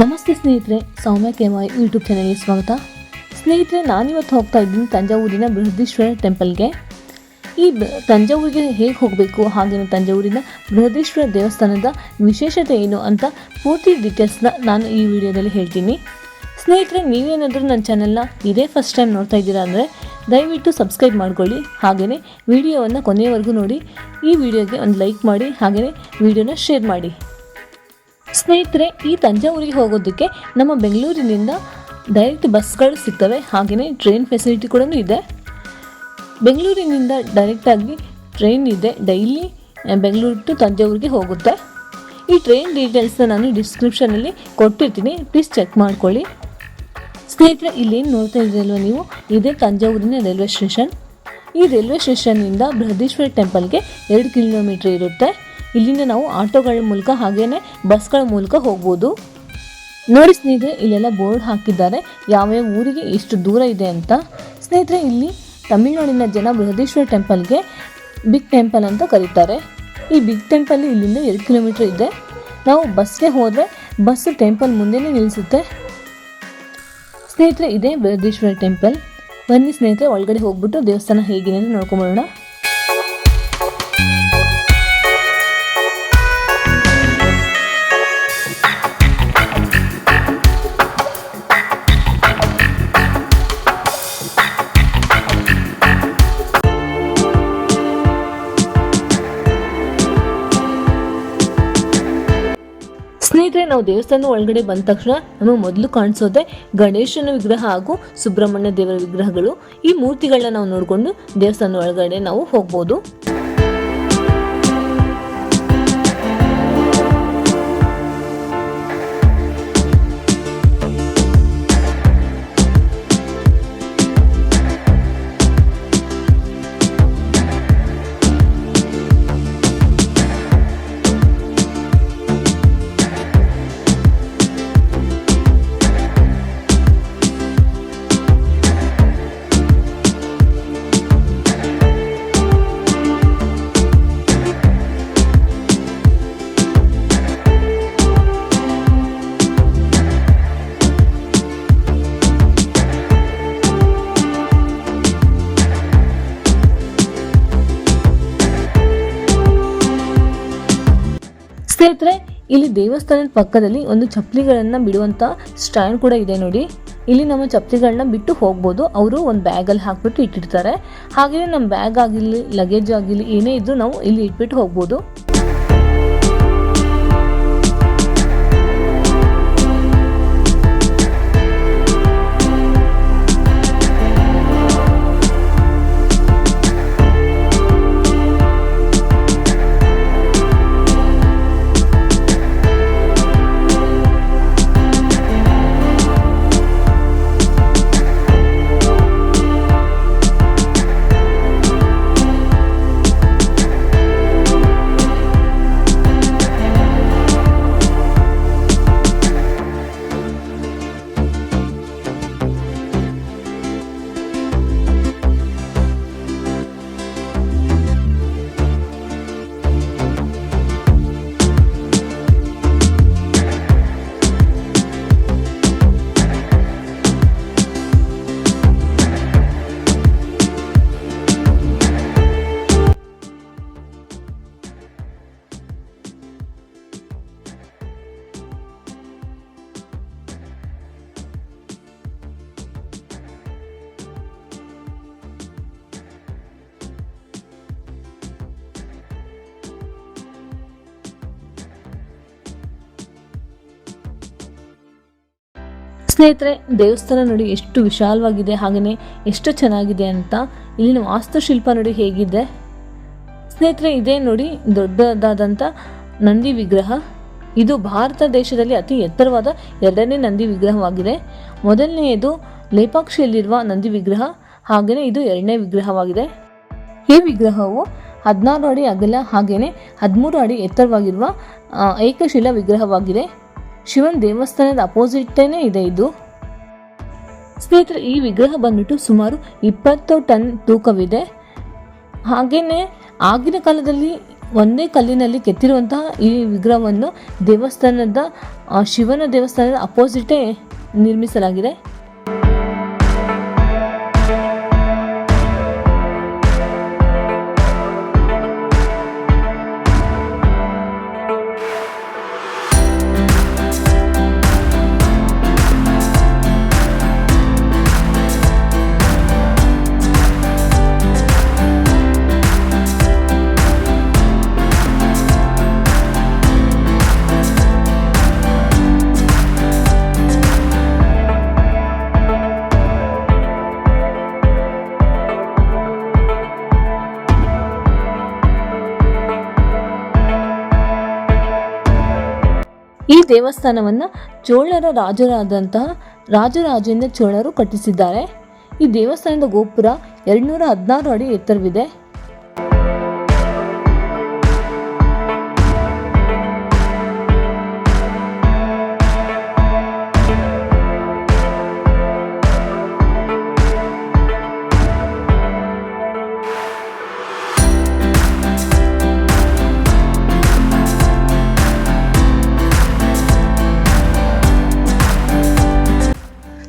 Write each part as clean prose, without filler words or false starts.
ನಮಸ್ತೆ ಸ್ನೇಹಿತರೆ, ಸೌಮ್ಯ ಕೆಮಾಯ್ ಯೂಟ್ಯೂಬ್ ಚಾನಲ್ಗೆ ಸ್ವಾಗತ. ಸ್ನೇಹಿತರೆ, ನಾನಿವತ್ತು ಹೋಗ್ತಾ ಇದ್ದೀನಿ ತಂಜಾವೂರಿನ ಬೃಹದೀಶ್ವರ ಟೆಂಪಲ್ಗೆ. ಈ ತಂಜಾವೂರಿಗೆ ಹೇಗೆ ಹೋಗಬೇಕು, ಹಾಗೆಯೇ ತಂಜಾವೂರಿನ ಬೃಹದೀಶ್ವರ ದೇವಸ್ಥಾನದ ವಿಶೇಷತೆ ಏನು ಅಂತ ಪೂರ್ತಿ ಡೀಟೇಲ್ಸ್ನ ನಾನು ಈ ವಿಡಿಯೋದಲ್ಲಿ ಹೇಳ್ತೀನಿ. ಸ್ನೇಹಿತರೆ, ನೀವೇನಾದರೂ ನನ್ನ ಚಾನಲ್ನ ಇದೇ ಫಸ್ಟ್ ಟೈಮ್ ನೋಡ್ತಾ ಇದ್ದೀರಾ ಅಂದರೆ ದಯವಿಟ್ಟು ಸಬ್ಸ್ಕ್ರೈಬ್ ಮಾಡ್ಕೊಳ್ಳಿ. ಹಾಗೆಯೇ ವಿಡಿಯೋವನ್ನು ಕೊನೆಯವರೆಗೂ ನೋಡಿ. ಈ ವಿಡಿಯೋಗೆ ಒಂದು ಲೈಕ್ ಮಾಡಿ, ಹಾಗೆಯೇ ವಿಡಿಯೋನ ಶೇರ್ ಮಾಡಿ. ಸ್ನೇಹಿತರೆ, ಈ ತಂಜಾವೂರಿಗೆ ಹೋಗೋದಕ್ಕೆ ನಮ್ಮ ಬೆಂಗಳೂರಿನಿಂದ ಡೈರೆಕ್ಟ್ ಬಸ್ಗಳು ಸಿಗ್ತವೆ, ಹಾಗೆಯೇ ಟ್ರೈನ್ ಫೆಸಿಲಿಟಿ ಕೂಡ ಇದೆ. ಬೆಂಗಳೂರಿನಿಂದ ಡೈರೆಕ್ಟಾಗಿ ಟ್ರೈನ್ ಇದೆ, ಡೈಲಿ ಬೆಂಗಳೂರು ಟು ತಂಜಾವೂರಿಗೆ ಹೋಗುತ್ತೆ. ಈ ಟ್ರೈನ್ ಡೀಟೇಲ್ಸ್ನ ನಾನು ಡಿಸ್ಕ್ರಿಪ್ಷನಲ್ಲಿ ಕೊಟ್ಟಿರ್ತೀನಿ, ಪ್ಲೀಸ್ ಚೆಕ್ ಮಾಡ್ಕೊಳ್ಳಿ. ಸ್ನೇಹಿತರೆ, ಇಲ್ಲೇನು ನೋಡ್ತಾ ಇದ್ದೀರಲ್ವ ನೀವು, ಇದೇ ತಂಜಾವೂರಿನ ರೈಲ್ವೆ ಸ್ಟೇಷನ್. ಈ ರೈಲ್ವೆ ಸ್ಟೇಷನ್ನಿಂದ ಬೃಹದೀಶ್ವರ ಟೆಂಪಲ್ಗೆ 2 ಕಿಲೋಮೀಟರ್ ಇರುತ್ತೆ. ಇಲ್ಲಿಂದ ನಾವು ಆಟೋಗಳ ಮೂಲಕ ಹಾಗೆಯೇ ಬಸ್ಗಳ ಮೂಲಕ ಹೋಗ್ಬೋದು. ನೋಡಿ ಸ್ನೇಹಿತರೆ, ಇಲ್ಲೆಲ್ಲ ಬೋರ್ಡ್ ಹಾಕಿದ್ದಾರೆ ಯಾವ್ಯಾವ ಊರಿಗೆ ಎಷ್ಟು ದೂರ ಇದೆ ಅಂತ. ಸ್ನೇಹಿತರೆ, ಇಲ್ಲಿ ತಮಿಳುನಾಡಿನ ಜನ ಬೃಹದೀಶ್ವರ ಟೆಂಪಲ್ಗೆ ಬಿಗ್ ಟೆಂಪಲ್ ಅಂತ ಕರೀತಾರೆ. ಈ ಬಿಗ್ ಟೆಂಪಲ್ ಇಲ್ಲಿಂದ 2 ಕಿಲೋಮೀಟರ್ ಇದೆ. ನಾವು ಬಸ್ಗೆ ಹೋದರೆ ಬಸ್ ಟೆಂಪಲ್ ಮುಂದೆನೇ ನಿಲ್ಲಿಸುತ್ತೆ. ಸ್ನೇಹಿತರೆ, ಇದೇ ಬೃಹದೀಶ್ವರ ಟೆಂಪಲ್. ಬನ್ನಿ ಸ್ನೇಹಿತರೆ, ಒಳಗಡೆ ಹೋಗ್ಬಿಟ್ಟು ದೇವಸ್ಥಾನ ಹೇಗಿದೆ ಅಂತ ನೋಡ್ಕೊಂಬರೋಣ. ಸ್ನೇಹಿತರೆ, ನಾವು ದೇವಸ್ಥಾನದ ಒಳಗಡೆ ಬಂದ ತಕ್ಷಣ ನಮಗೆ ಮೊದಲು ಕಾಣಿಸೋದೆ ಗಣೇಶನ ವಿಗ್ರಹ ಹಾಗೂ ಸುಬ್ರಹ್ಮಣ್ಯ ದೇವರ ವಿಗ್ರಹಗಳು. ಈ ಮೂರ್ತಿಗಳನ್ನ ನಾವು ನೋಡಿಕೊಂಡು ದೇವಸ್ಥಾನದ ಒಳಗಡೆ ನಾವು ಹೋಗ್ಬೋದು. ಸ್ನೇಹಿತರೆ, ಇಲ್ಲಿ ದೇವಸ್ಥಾನದ ಪಕ್ಕದಲ್ಲಿ ಒಂದು ಚಪ್ಪಲಿಗಳನ್ನು ಬಿಡುವಂಥ ಸ್ಟ್ಯಾಂಡ್ ಕೂಡ ಇದೆ ನೋಡಿ. ಇಲ್ಲಿ ನಮ್ಮ ಚಪ್ಪಲಿಗಳನ್ನ ಬಿಟ್ಟು ಹೋಗ್ಬೋದು. ಅವರು ಒಂದು ಬ್ಯಾಗಲ್ಲಿ ಹಾಕ್ಬಿಟ್ಟು ಇಟ್ಟಿರ್ತಾರೆ. ಹಾಗೆಯೇ ನಮ್ಮ ಬ್ಯಾಗ್ ಆಗಿರಲಿ, ಲಗೇಜ್ ಆಗಿರಲಿ, ಏನೇ ಇದ್ರೂ ನಾವು ಇಲ್ಲಿ ಇಟ್ಬಿಟ್ಟು ಹೋಗ್ಬೋದು. ಸ್ನೇಹಿತರೆ, ದೇವಸ್ಥಾನ ನೋಡಿ ಎಷ್ಟು ವಿಶಾಲವಾಗಿದೆ, ಹಾಗೆಯೇ ಎಷ್ಟು ಚೆನ್ನಾಗಿದೆ ಅಂತ. ಇಲ್ಲಿನ ವಾಸ್ತುಶಿಲ್ಪ ನೋಡಿ ಹೇಗಿದೆ. ಸ್ನೇಹಿತರೆ, ಇದೇ ನೋಡಿ ದೊಡ್ಡದಾದಂಥ ನಂದಿ ವಿಗ್ರಹ. ಇದು ಭಾರತ ದೇಶದಲ್ಲಿ ಅತಿ ಎತ್ತರವಾದ 2ನೇ ನಂದಿ ವಿಗ್ರಹವಾಗಿದೆ. ಮೊದಲನೆಯದು ಲೇಪಾಕ್ಷಿಯಲ್ಲಿರುವ ನಂದಿ ವಿಗ್ರಹ, ಹಾಗೆಯೇ ಇದು 2ನೇ ವಿಗ್ರಹವಾಗಿದೆ. ಈ ವಿಗ್ರಹವು 16 ಅಡಿ ಅಗಲ ಹಾಗೆಯೇ 13 ಅಡಿ ಎತ್ತರವಾಗಿರುವ ಏಕಶಿಲಾ ವಿಗ್ರಹವಾಗಿದೆ. ಶಿವನ ದೇವಸ್ಥಾನದ ಅಪೋಸಿಟೇನೇ ಇದೆ ಇದು. ಸ್ನೇಹಿತರೆ, ಈ ವಿಗ್ರಹ ಬಂದ್ಬಿಟ್ಟು ಸುಮಾರು 20 ಟನ್ ತೂಕವಿದೆ. ಹಾಗೆಯೇ ಆಗಿನ ಕಾಲದಲ್ಲಿ ಒಂದೇ ಕಲ್ಲಿನಲ್ಲಿ ಕೆತ್ತಿರುವಂತಹ ಈ ವಿಗ್ರಹವನ್ನು ದೇವಸ್ಥಾನದ ಶಿವನ ದೇವಸ್ಥಾನದ ಅಪೋಸಿಟೇ ನಿರ್ಮಿಸಲಾಗಿದೆ. ಈ ದೇವಸ್ಥಾನವನ್ನು ಚೋಳರ ರಾಜರಾದಂತಹ ರಾಜರಾಜೇಂದ್ರ ಚೋಳರು ಕಟ್ಟಿಸಿದ್ದಾರೆ. ಈ ದೇವಸ್ಥಾನದ ಗೋಪುರ 216 ಅಡಿ ಎತ್ತರವಿದೆ.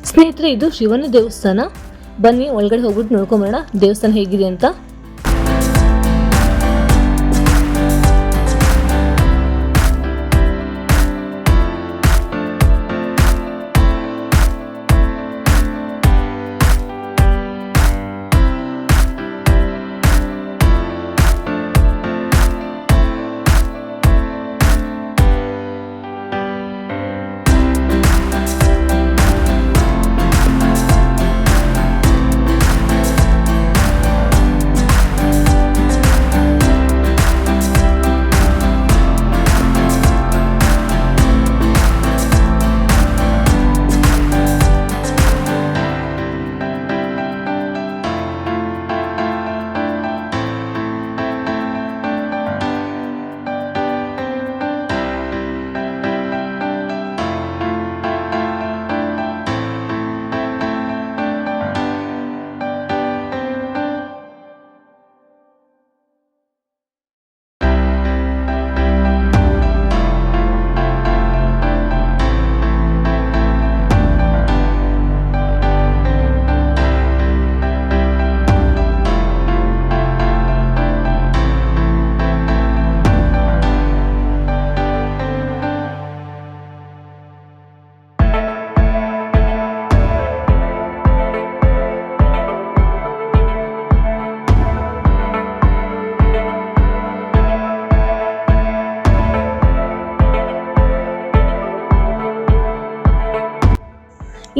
ಸ್ನೇಹಿತರೆ, ಇದು ಶಿವನ ದೇವಸ್ಥಾನ. ಬನ್ನಿ ಒಳಗಡೆ ಹೋಗ್ಬಿಟ್ಟು ನೋಡ್ಕೊಂಬರೋಣ ದೇವಸ್ಥಾನ ಹೇಗಿದೆ ಅಂತ.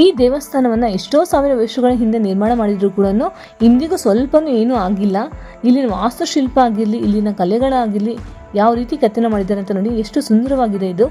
ಈ ದೇವಸ್ಥಾನವನ್ನು ಎಷ್ಟೋ ಸಾವಿರ ವರ್ಷಗಳ ಹಿಂದೆ ನಿರ್ಮಾಣ ಮಾಡಿದ್ರು ಕೂಡ ಇಂದಿಗೂ ಸ್ವಲ್ಪನೂ ಏನೂ ಆಗಿಲ್ಲ. ಇಲ್ಲಿನ ವಾಸ್ತುಶಿಲ್ಪ ಆಗಿರಲಿ, ಇಲ್ಲಿನ ಕಲೆಗಳಾಗಿರಲಿ, ಯಾವ ರೀತಿ ಕೆತ್ತನೆ ಮಾಡಿದ್ದಾರೆ ಅಂತ ನೋಡಿ, ಎಷ್ಟು ಸುಂದರವಾಗಿದೆ ಇದು.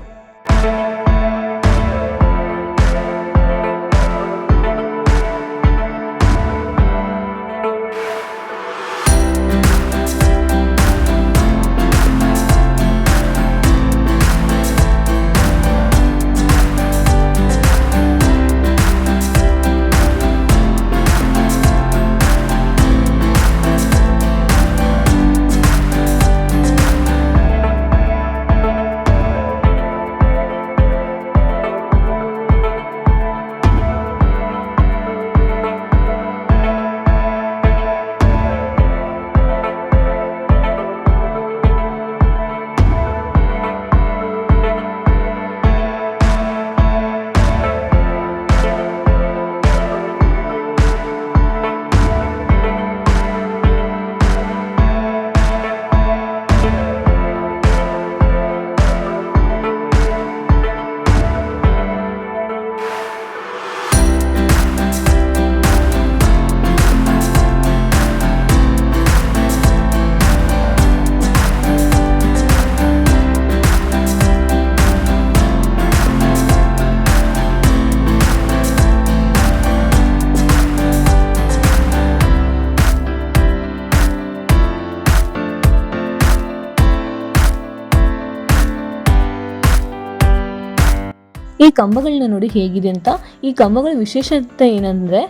ಈ ಕಂಬಗಳನ್ನ ನೋಡಿ ಹೇಗಿದೆ ಅಂತ. ಈ ಕಂಬಗಳ ವಿಶೇಷತೆ ಏನಂದರೆ,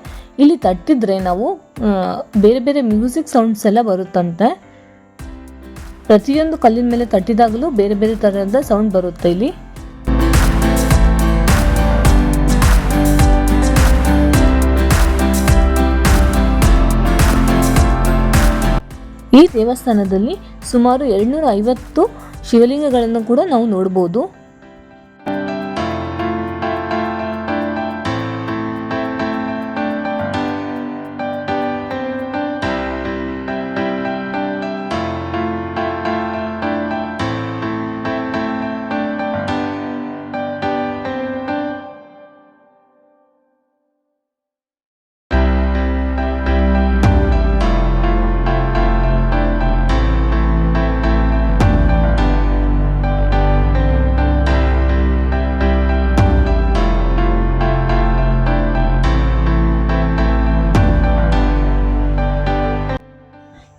ಇಲ್ಲಿ ತಟ್ಟಿದ್ರೆ ನಾವು ಬೇರೆ ಬೇರೆ ಮ್ಯೂಸಿಕ್ ಸೌಂಡ್ಸ್ ಎಲ್ಲ ಬರುತ್ತಂತೆ. ಪ್ರತಿಯೊಂದು ಕಲ್ಲಿನ ಮೇಲೆ ತಟ್ಟಿದಾಗಲೂ ಬೇರೆ ಬೇರೆ ಥರದ ಸೌಂಡ್ ಬರುತ್ತೆ ಇಲ್ಲಿ. ಈ ದೇವಸ್ಥಾನದಲ್ಲಿ ಸುಮಾರು 250 ಶಿವಲಿಂಗಗಳನ್ನು ಕೂಡ ನಾವು ನೋಡ್ಬೋದು.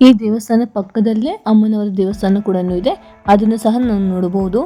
ಈ ದೇವಸ್ಥಾನ ಪಕ್ಕದಲ್ಲೇ ಅಮ್ಮನವರ ದೇವಸ್ಥಾನ ಕೂಡ ಇದೆ, ಅದನ್ನು ಸಹ ನಾವು ನೋಡಬಹುದು.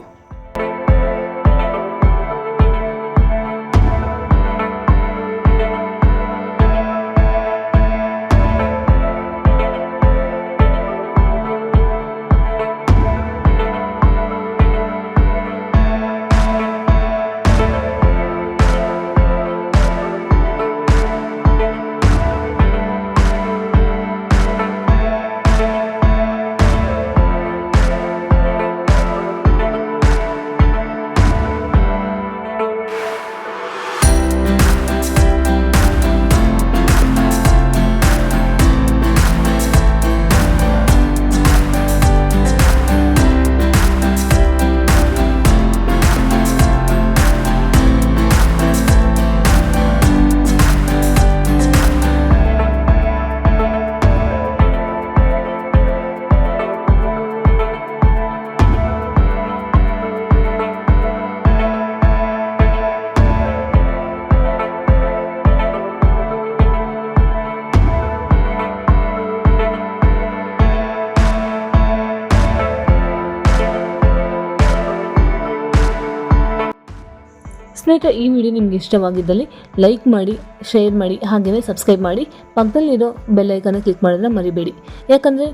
ಸ್ನೇಹಿತರೆ, ಈ ವಿಡಿಯೋ ನಿಮಗೆ ಇಷ್ಟವಾಗಿದ್ದಲ್ಲಿ ಲೈಕ್ ಮಾಡಿ, ಶೇರ್ ಮಾಡಿ, ಹಾಗೆಯೇ ಸಬ್ಸ್ಕ್ರೈಬ್ ಮಾಡಿ. ಪಕ್ಕದಲ್ಲಿರೋ ಬೆಲ್ ಐಕಾನ್ ಕ್ಲಿಕ್ ಮಾಡೋದನ್ನ ಮರಿಬೇಡಿ. ಯಾಕಂದರೆ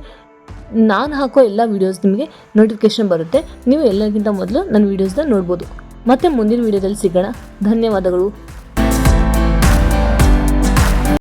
ನಾನು ಹಾಕೋ ಎಲ್ಲ ವೀಡಿಯೋಸ್ ನಿಮಗೆ ನೋಟಿಫಿಕೇಶನ್ ಬರುತ್ತೆ. ನೀವು ಎಲ್ಲರಿಗಿಂತ ಮೊದಲು ನನ್ನ ವೀಡಿಯೋಸ್ನ ನೋಡ್ಬೋದು. ಮತ್ತೆ ಮುಂದಿನ ವೀಡಿಯೋದಲ್ಲಿ ಸಿಗೋಣ. ಧನ್ಯವಾದಗಳು.